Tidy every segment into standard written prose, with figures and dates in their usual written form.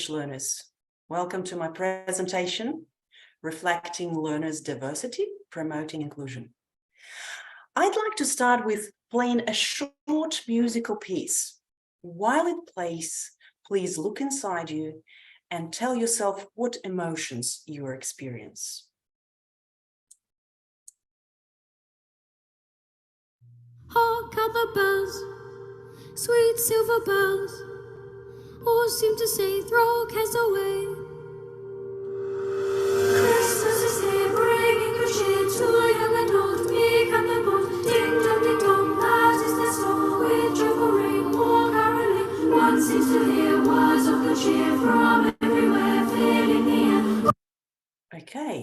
English learners. Welcome to my presentation, Reflecting Learners' Diversity, Promoting Inclusion. I'd like to start with playing a short musical piece. While it plays, please look inside you and tell yourself what emotions you experience. Hark at the bells, sweet silver bells, all seem to say throw cares away. Christmas is here, bringing good cheer to young and old, meek and the bold. Ding dong, that is their song. With joyful ring or caroling, one seems to hear words of good cheer from everywhere, filling the air. Okay.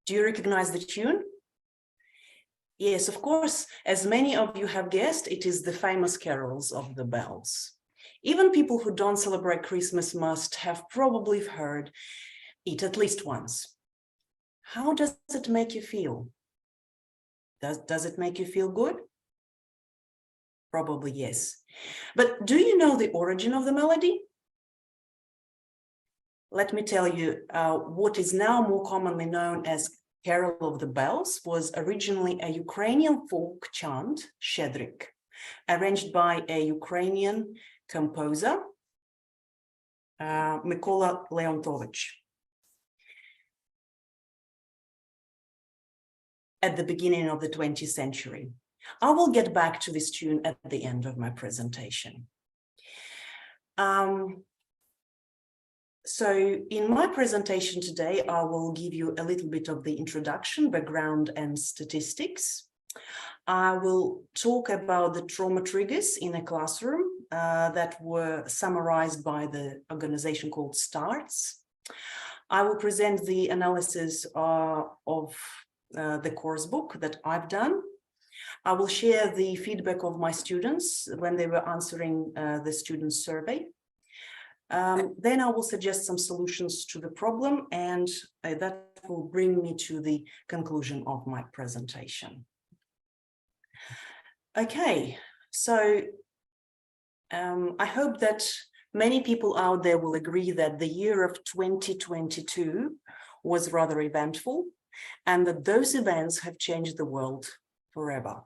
Do you recognize the tune? Yes, of course, as many of you have guessed, it is the famous carols of the bells. Even people who don't celebrate Christmas must have probably heard it at least once. How does it make you feel? Does it make you feel good? Probably yes. But do you know the origin of the melody? Let me tell you, what is now more commonly known as Carol of the Bells was originally a Ukrainian folk chant, Shedrik, arranged by a Ukrainian composer, Mykola Leontovich, at the beginning of the 20th century. I will get back to this tune at the end of my presentation. So in my presentation today, I will give you a little bit of the introduction, background, and statistics. I will talk about the trauma triggers in a classroom that were summarized by the organization called STARTS. I will present the analysis of the course book that I've done. I will share the feedback of my students when they were answering the student survey. Then I will suggest some solutions to the problem, and that will bring me to the conclusion of my presentation. Okay, so I hope that many people out there will agree that the year of 2022 was rather eventful, and that those events have changed the world forever.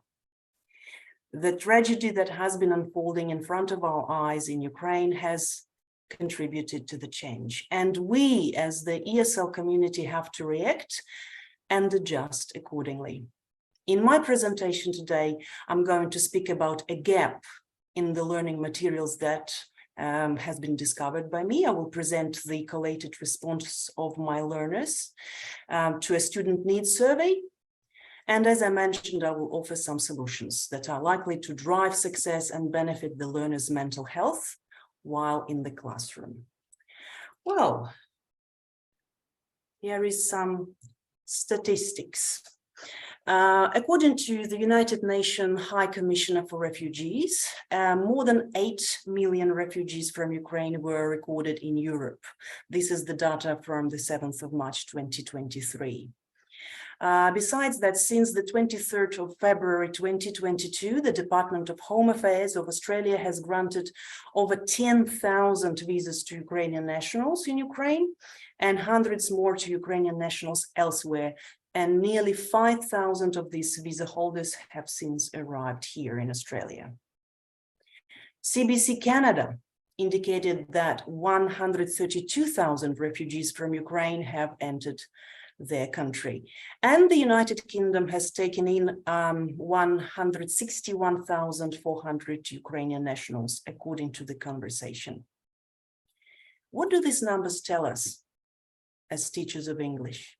The tragedy that has been unfolding in front of our eyes in Ukraine has contributed to the change, and we as the ESL community have to react and adjust accordingly. In my presentation today, I'm going to speak about a gap in the learning materials that has been discovered by me. I will present the collated response of my learners to a student needs survey. And as I mentioned, I will offer some solutions that are likely to drive success and benefit the learner's mental health while in the classroom. Well, here is some statistics. According to the United Nations High Commissioner for Refugees, more than 8 million refugees from Ukraine were recorded in Europe. This is the data from the 7th of March 2023. Besides that, since the 23rd of February 2022, the Department of Home Affairs of Australia has granted over 10,000 visas to Ukrainian nationals in Ukraine and hundreds more to Ukrainian nationals elsewhere. And nearly 5,000 of these visa holders have since arrived here in Australia. CBC Canada indicated that 132,000 refugees from Ukraine have entered their country. And the United Kingdom has taken in 161,400 Ukrainian nationals, according to the conversation. What do these numbers tell us as teachers of English?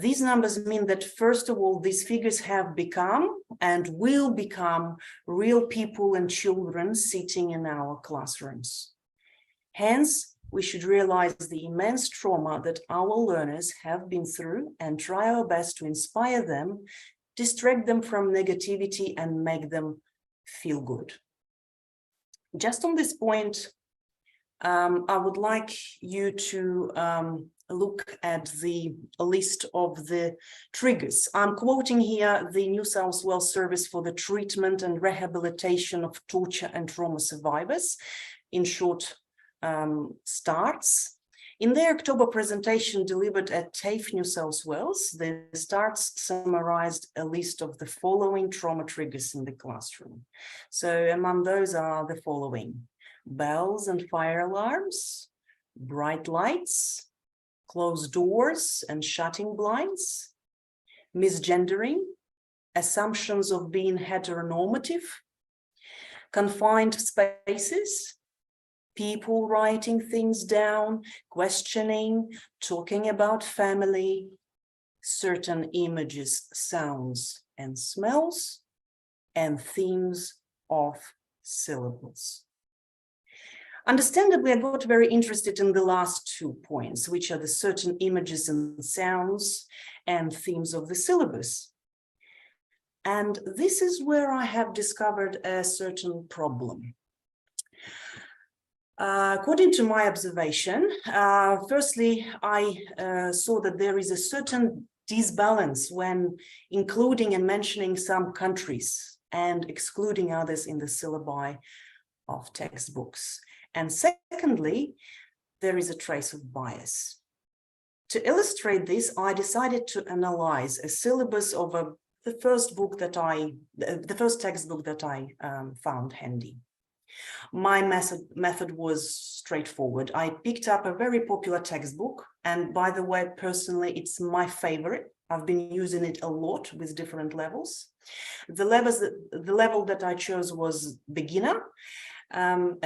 These numbers mean that, first of all, these figures have become and will become real people and children sitting in our classrooms. Hence, we should realize the immense trauma that our learners have been through and try our best to inspire them, distract them from negativity, and make them feel good. Just on this point, I would like you to look at the list of the triggers. I'm quoting here the New South Wales Service for the Treatment and Rehabilitation of Torture and Trauma Survivors. in short starts. In their October presentation delivered at TAFE, New South Wales, the starts summarized a list of the following trauma triggers in the classroom. So among those are the following: bells and fire alarms, bright lights, closed doors and shutting blinds, misgendering, assumptions of being heteronormative, confined spaces, people writing things down, questioning, talking about family, certain images, sounds, and smells, and themes of syllables. Understandably, I got very interested in the last 2 points, which are the certain images and sounds and themes of the syllabus. And this is where I have discovered a certain problem. According to my observation, firstly, I saw that there is a certain disbalance when including and mentioning some countries and excluding others in the syllabi of textbooks. And secondly, there is a trace of bias. To illustrate this, I decided to analyze a syllabus of the first textbook that I found handy. My method was straightforward. I picked up a very popular textbook, and by the way, personally, it's my favorite. I've been using it a lot with different levels. The level that I chose was beginner,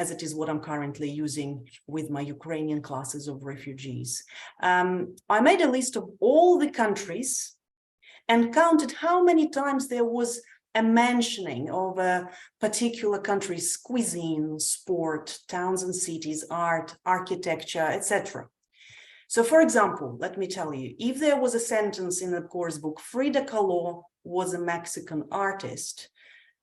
as it is what I'm currently using with my Ukrainian classes of refugees. I made a list of all the countries and counted how many times there was a mentioning of a particular country's cuisine, sport, towns and cities, art, architecture, etc. So, for example, let me tell you, if there was a sentence in the course book, Frida Kahlo was a Mexican artist,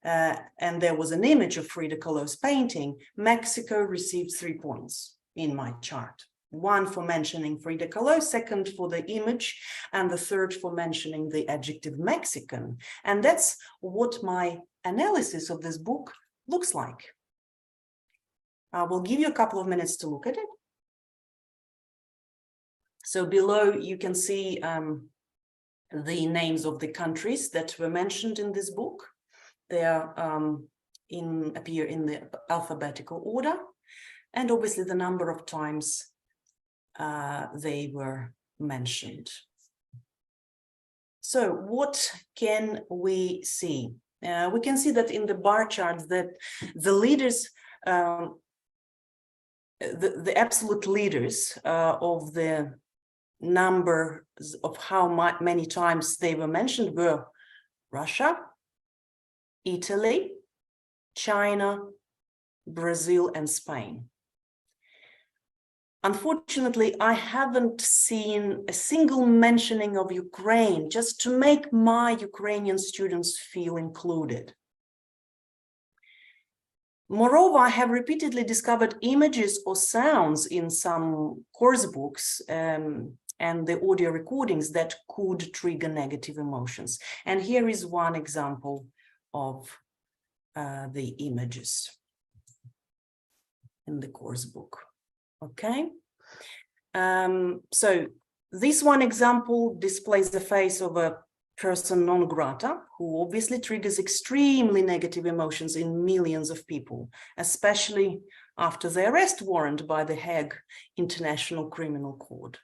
and there was an image of Frida Kahlo's painting, Mexico received 3 points in my chart. 1 for mentioning Frida Kahlo, 2nd for the image, and the 3rd for mentioning the adjective Mexican. And that's what my analysis of this book looks like. I will give you a couple of minutes to look at it. So below you can see the names of the countries that were mentioned in this book. They are appear in the alphabetical order, and obviously the number of times they were mentioned. So what can we see? We can see that in the bar charts that the leaders, the absolute leaders of the numbers of how many times they were mentioned were Russia, Italy, China, Brazil, and Spain. Unfortunately, I haven't seen a single mentioning of Ukraine, just to make my Ukrainian students feel included. Moreover, I have repeatedly discovered images or sounds in some course books and the audio recordings that could trigger negative emotions. And here is one example of the images in the course book. Okay, so this one example displays the face of a person non grata, who obviously triggers extremely negative emotions in millions of people, especially after the arrest warrant by the Hague International Criminal Court.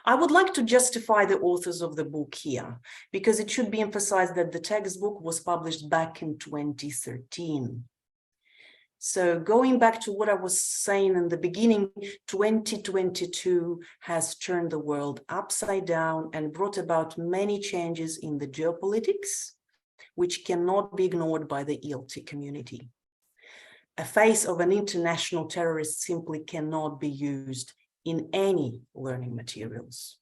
I would like to justify the authors of the book here, because it should be emphasized that the textbook was published back in 2013. So going back to what I was saying in the beginning, 2022 has turned the world upside down and brought about many changes in the geopolitics, which cannot be ignored by the ELT community. A face of an international terrorist simply cannot be used in any learning materials.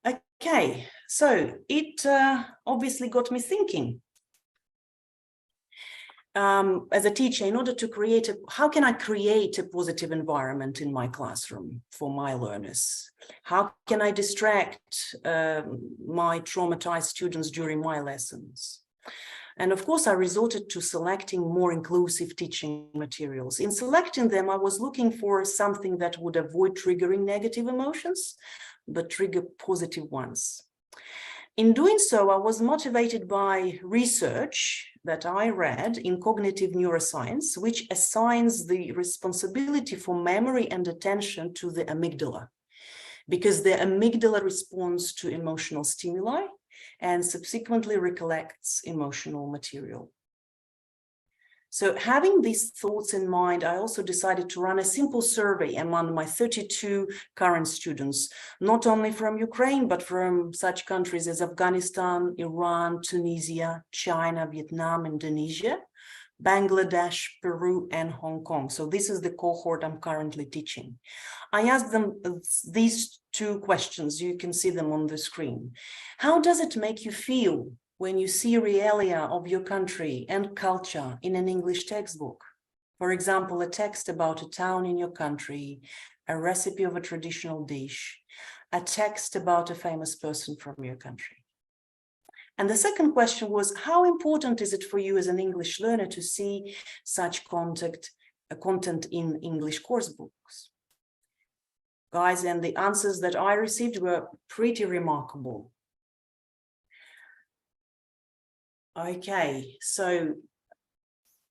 Okay, so it obviously got me thinking. As a teacher, in order to create how can I create a positive environment in my classroom for my learners? How can I distract my traumatized students during my lessons? And of course, I resorted to selecting more inclusive teaching materials. In selecting them, I was looking for something that would avoid triggering negative emotions, but trigger positive ones. In doing so, I was motivated by research that I read in cognitive neuroscience, which assigns the responsibility for memory and attention to the amygdala, because the amygdala responds to emotional stimuli and subsequently recollects emotional material. So having these thoughts in mind, I also decided to run a simple survey among my 32 current students, not only from Ukraine, but from such countries as Afghanistan, Iran, Tunisia, China, Vietnam, Indonesia, Bangladesh, Peru, and Hong Kong. So this is the cohort I'm currently teaching. I asked them these two questions. You can see them on the screen. How does it make you feel when you see realia of your country and culture in an English textbook? For example, a text about a town in your country, a recipe of a traditional dish, a text about a famous person from your country. And the second question was, how important is it for you as an English learner to see such content in English course books? Guys, and the answers that I received were pretty remarkable. Okay, so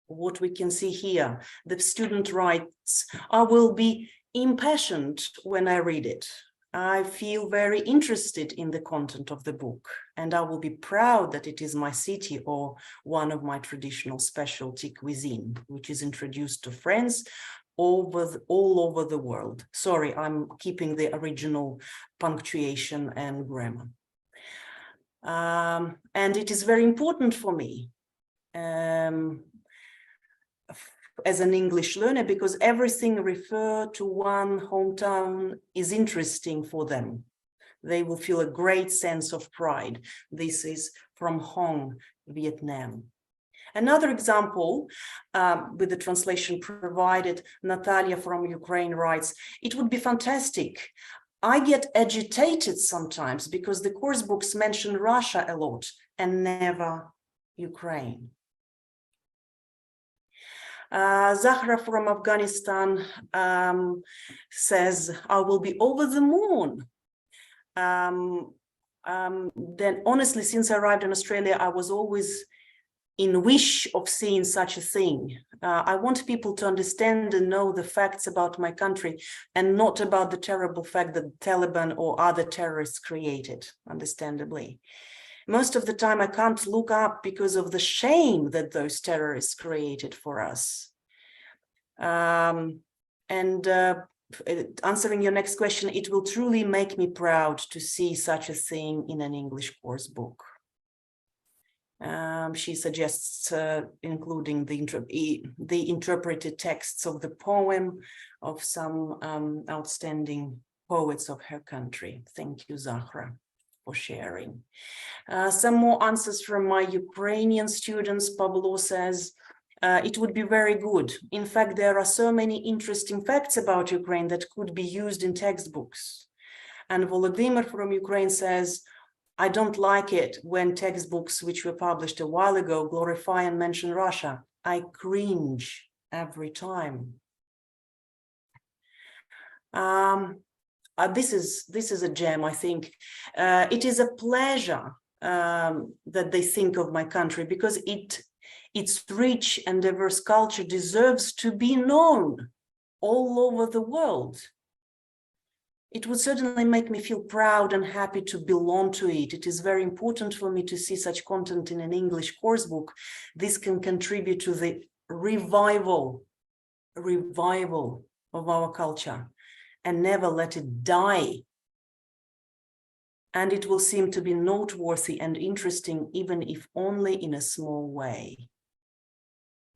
what we can see here, the student writes, I will be impassioned when I read it. I feel very interested in the content of the book, and I will be proud that it is my city or one of my traditional specialty cuisine, which is introduced to friends all over the world. Sorry, I'm keeping the original punctuation and grammar. And it is very important for me as an English learner, because everything referred to one hometown is interesting for them. They will feel a great sense of pride. This is from Hong, Vietnam. Another example, with the translation provided, Natalia from Ukraine writes, it would be fantastic. I get agitated sometimes because the course books mention Russia a lot and never Ukraine. Zahra from Afghanistan says, I will be over the moon. Then honestly, since I arrived in Australia, I was always in wish of seeing such a thing. I want people to understand and know the facts about my country and not about the terrible fact that Taliban or other terrorists created, understandably. Most of the time I can't look up because of the shame that those terrorists created for us. Answering your next question, it will truly make me proud to see such a thing in an English course book. She suggests including the interpreted texts of the poem of some outstanding poets of her country. Thank you, Zahra, for sharing. Some more answers from my Ukrainian students. Pablo says, it would be very good. In fact, there are so many interesting facts about Ukraine that could be used in textbooks. And Volodymyr from Ukraine says, I don't like it when textbooks which were published a while ago glorify and mention Russia. I cringe every time. This is a gem, I think. It is a pleasure that they think of my country, because its rich and diverse culture deserves to be known all over the world. It would certainly make me feel proud and happy to belong to it. It is very important for me to see such content in an English course book. This can contribute to the revival of our culture and never let it die. And it will seem to be noteworthy and interesting, even if only in a small way.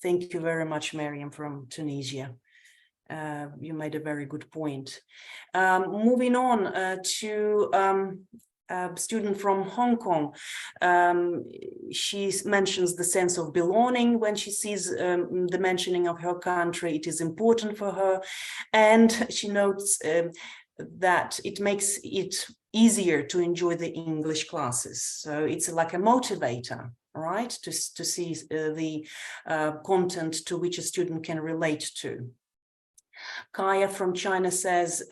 Thank you very much, Miriam from Tunisia. You made a very good point. Moving on to a student from Hong Kong. She mentions the sense of belonging when she sees the mentioning of her country. It is important for her. And she notes that it makes it easier to enjoy the English classes. So it's like a motivator right? To see the content to which a student can relate to. Kaya from China says,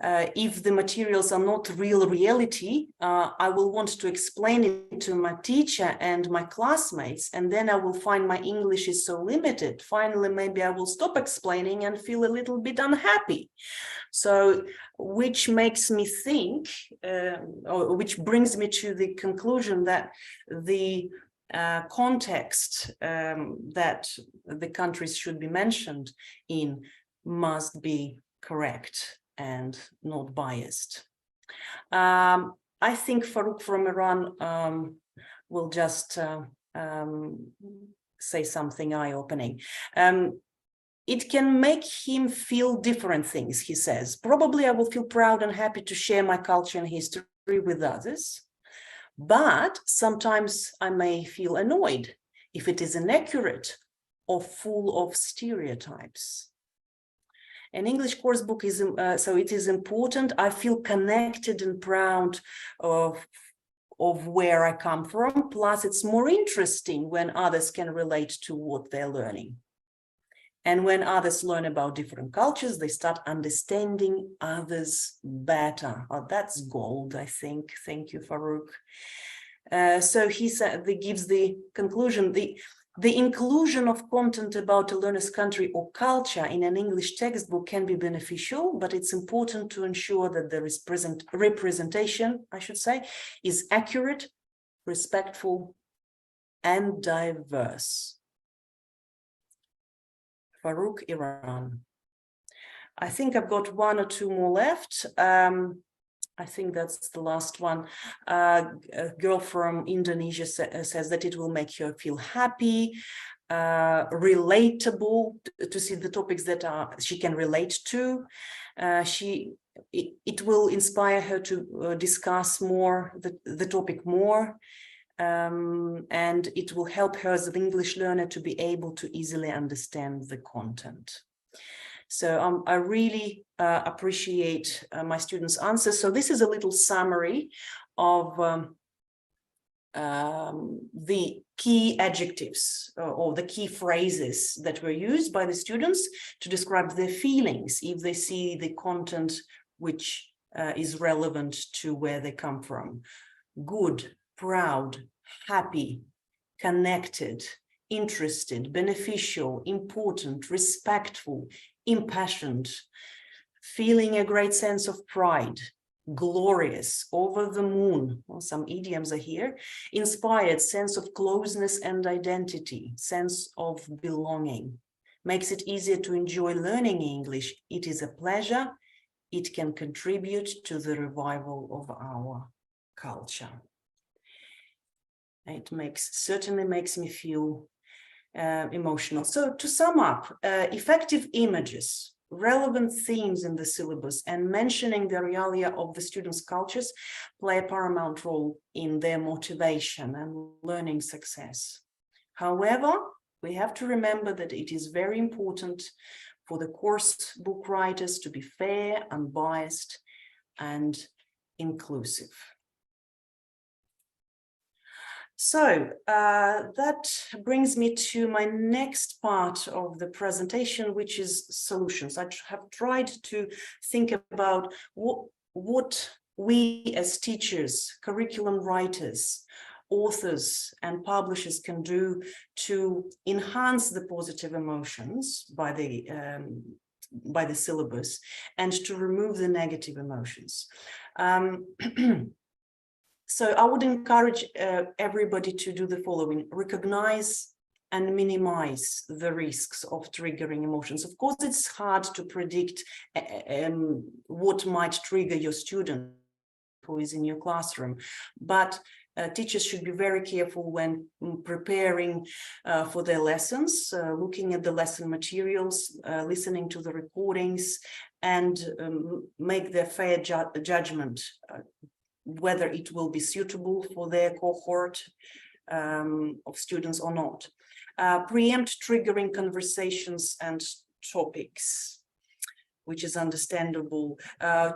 if the materials are not real reality, I will want to explain it to my teacher and my classmates, and then I will find my English is so limited. Finally, maybe I will stop explaining and feel a little bit unhappy. So, which makes me think, or which brings me to the conclusion that the context that the countries should be mentioned in must be correct and not biased. I think Farouk from Iran will just say something eye-opening. It can make him feel different things, he says. Probably I will feel proud and happy to share my culture and history with others, but sometimes I may feel annoyed if it is inaccurate or full of stereotypes. An English course book is, so it is important. I feel connected and proud of where I come from. Plus, it's more interesting when others can relate to what they're learning. And when others learn about different cultures, they start understanding others better. Oh, that's gold, I think. Thank you, Farouk. So he said, he gives the conclusion, the inclusion of content about a learner's country or culture in an English textbook can be beneficial, but it's important to ensure that the representation, I should say, is accurate, respectful, and diverse. Farouk, Iran. I think I've got one or two more left. I think that's the last one. A girl from Indonesia says that it will make her feel happy, relatable, to see the topics that she can relate to. It will inspire her to discuss more, the topic more. And it will help her as an English learner to be able to easily understand the content. So I really appreciate my students' answers. So this is a little summary of the key adjectives or the key phrases that were used by the students to describe their feelings if they see the content which is relevant to where they come from. Good, proud, happy, connected, interested, beneficial, important, respectful, impassioned, feeling a great sense of pride, glorious, over the moon, well, some idioms are here, inspired, sense of closeness and identity, sense of belonging, makes it easier to enjoy learning English. It is a pleasure. It can contribute to the revival of our culture. It certainly makes me feel emotional. So to sum up, effective images, relevant themes in the syllabus, and mentioning the realia of the students' cultures play a paramount role in their motivation and learning success. However, we have to remember that it is very important for the course book writers to be fair, unbiased, and inclusive. So that brings me to my next part of the presentation, which is solutions. I have tried to think about what we as teachers, curriculum writers, authors, and publishers can do to enhance the positive emotions by the syllabus and to remove the negative emotions. So I would encourage everybody to do the following: recognize and minimize the risks of triggering emotions. Of course, it's hard to predict what might trigger your student who is in your classroom, but teachers should be very careful when preparing for their lessons, looking at the lesson materials, listening to the recordings, and make their fair judgment whether it will be suitable for their cohort of students or not. Preempt triggering conversations and topics, which is understandable.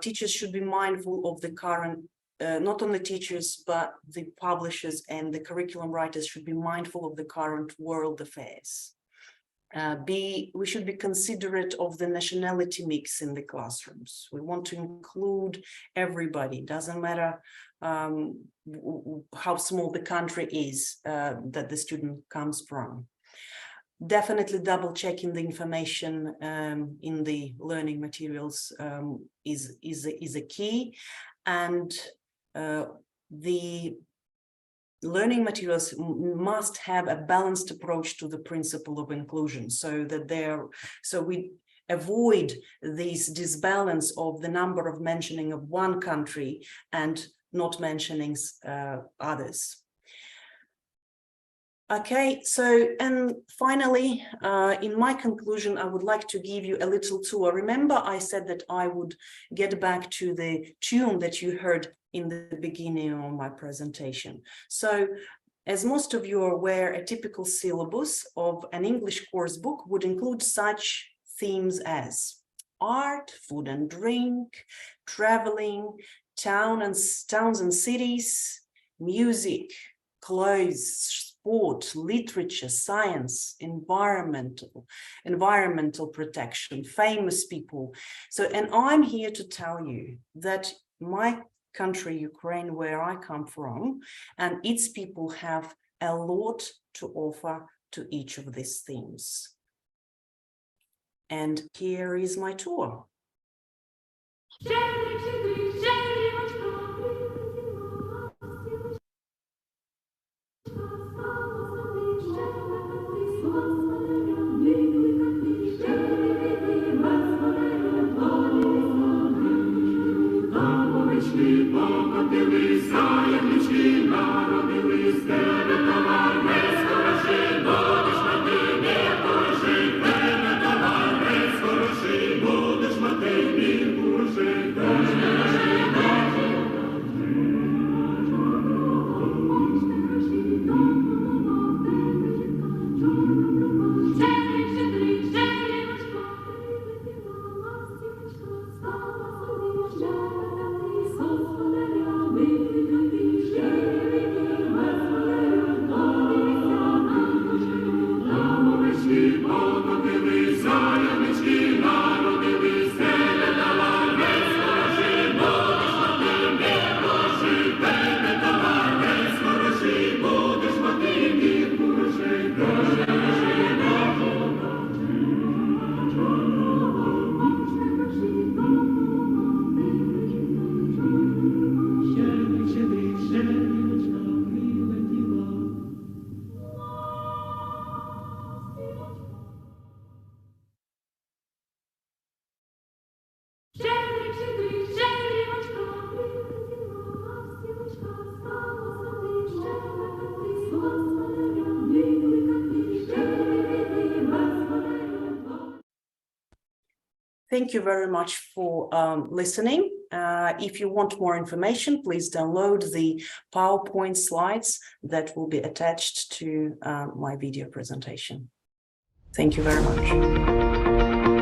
Teachers should be mindful of the current not only teachers, but the publishers and the curriculum writers should be mindful of the current world affairs. We should be considerate of the nationality mix in the classrooms. We want to include everybody. Doesn't matter how small the country is that the student comes from. Definitely double checking the information in the learning materials is a key, and the learning materials must have a balanced approach to the principle of inclusion, so that we avoid this disbalance of the number of mentioning of one country and not mentioning others. Okay, so, and finally, in my conclusion, I would like to give you a little tour. Remember, I said that I would get back to the tune that you heard in the beginning of my presentation. So, as most of you are aware, a typical syllabus of an English course book would include such themes as art, food and drink, traveling, towns and cities, music, clothes, sport, literature, science, environmental protection, famous people. So, and I'm here to tell you that my country, Ukraine, where I come from, and its people have a lot to offer to each of these themes. And here is my tour. Thank you very much for listening. If you want more information, please download the PowerPoint slides that will be attached to my video presentation. Thank you very much.